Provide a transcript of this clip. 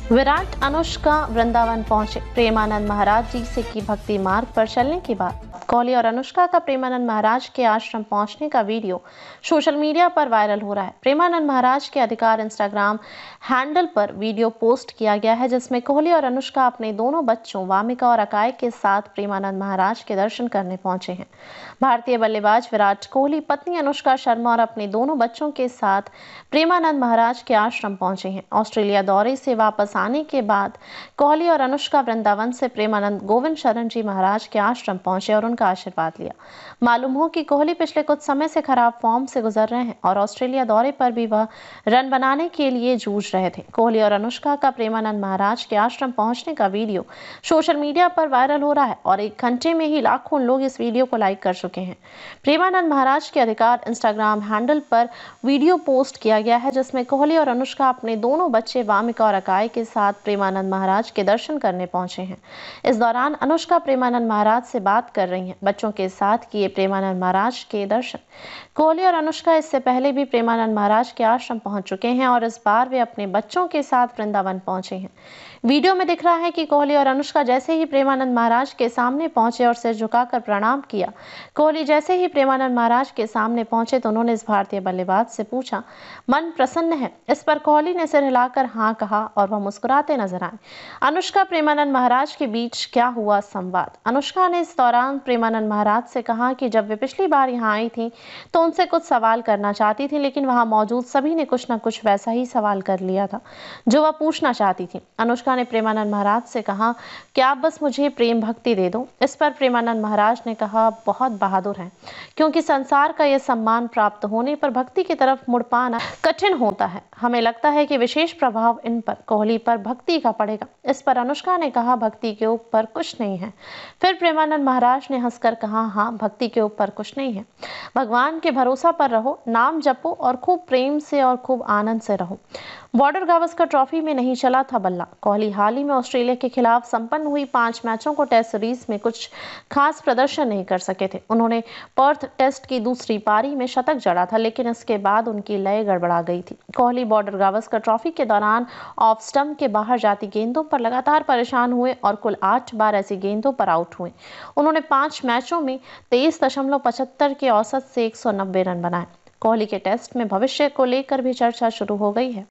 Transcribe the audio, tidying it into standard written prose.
विराट अनुष्का वृंदावन पहुंचे, प्रेमानंद महाराज जी से की भक्ति मार्ग पर चलने की बात। कोहली और अनुष्का का प्रेमानंद महाराज के आश्रम पहुंचने का वीडियो सोशल मीडिया पर वायरल हो रहा है। प्रेमानंद महाराज के अधिकार इंस्टाग्राम हैंडल पर वीडियो पोस्ट किया गया है, जिसमें कोहली और अनुष्का अपने दोनों बच्चों वामिका और अकाय के साथ प्रेमानंद महाराज के दर्शन करने पहुंचे हैं। भारतीय बल्लेबाज विराट कोहली पत्नी अनुष्का शर्मा और अपने दोनों बच्चों के साथ प्रेमानंद महाराज के आश्रम पहुंचे हैं। ऑस्ट्रेलिया दौरे से वापस आने के बाद कोहली और अनुष्का वृंदावन से प्रेमानंद गोविंद शरण जी महाराज के आश्रम पहुंचे और उनका आशीर्वाद लिया। मालूम हो कि कोहली पिछले कुछ समय से खराब फॉर्म से गुजर रहे हैं और ऑस्ट्रेलिया दौरे पर भी वह रन बनाने के लिए जूझ रहे थे। कोहली और अनुष्का का प्रेमानंद महाराज के आश्रम पहुंचने का वीडियो सोशल मीडिया पर वायरल हो रहा है और एक घंटे में ही लाखों लोग इस वीडियो को लाइक कर चुके हैं। प्रेमानंद महाराज के अधिकार इंस्टाग्राम हैंडल पर वीडियो पोस्ट किया गया है, जिसमें कोहली और अनुष्का अपने दोनों बच्चे वामिका और अकाय के साथ प्रेमानंद महाराज के दर्शन करने पहुंचे हैं। इस दौरान अनुष्का प्रेमानंद महाराज से बात कर रही हैं। बच्चों के साथ किए प्रेमानंद महाराज के दर्शन। कोहली और अनुष्का इससे पहले भी प्रेमानंद महाराज के आश्रम पहुंच चुके हैं और इस बार वे अपने बच्चों के साथ वृंदावन पहुंचे हैं। वीडियो में दिख रहा है कि कोहली और अनुष्का जैसे ही प्रेमानंद महाराज के सामने पहुंचे और सिर झुकाकर प्रणाम किया। कोहली जैसे ही प्रेमानंद महाराज के सामने पहुंचे तो उन्होंने इस भारतीय बल्लेबाज से पूछा, मन प्रसन्न है? इस पर कोहली ने सिर हिलाकर हाँ कहा और वह मुस्कुराते नजर आए। अनुष्का प्रेमानंद महाराज के बीच क्या हुआ संवाद। अनुष्का ने इस दौरान प्रेमानंद महाराज से कहा कि जब वे पिछली बार यहाँ आई थी तो उनसे कुछ सवाल करना चाहती थी, लेकिन वहां मौजूद सभी ने कुछ न कुछ वैसा ही सवाल कर लिया था जो वह पूछना चाहती थी। अनुष्का ने प्रेमानंद महाराज से कहा कि आप बस मुझे प्रेम भक्ति दे दो। इस पर प्रेमानंद महाराज ने कहा, बहुत बहादुर हैं, क्योंकि संसार का यह सम्मान प्राप्त होने पर भक्ति की तरफ मुड़ पाना कठिन होता है। हमें लगता है कि विशेष प्रभाव इन पर, कोहली पर भक्ति का पड़ेगा। इस पर अनुष्का ने कहा, भक्ति के ऊपर कुछ नहीं है। फिर प्रेमानंद महाराज ने हंसकर कहा, हाँ, भक्ति के ऊपर कुछ नहीं है। भगवान के भरोसा पर रहो, नाम जपो और खूब प्रेम से और खूब आनंद से रहो। बॉर्डर गावस्कर ट्रॉफी में नहीं चला था बल्ला। कोहली हाल ही में ऑस्ट्रेलिया के खिलाफ संपन्न हुई 5 मैचों को टेस्ट सीरीज में कुछ खास प्रदर्शन नहीं कर सके थे। उन्होंने पर्थ टेस्ट की दूसरी पारी में शतक जड़ा था, लेकिन इसके बाद उनकी लय गड़बड़ा गई थी। कोहली बॉर्डर गावस्कर ट्रॉफी के दौरान ऑफ स्टंप के बाहर जाती गेंदों पर लगातार परेशान हुए और कुल 8 बार ऐसी गेंदों पर आउट हुए। उन्होंने 5 मैचों में 23.75 के औसत से 190 रन बनाए। कोहली के टेस्ट में भविष्य को लेकर भी चर्चा शुरू हो गई है।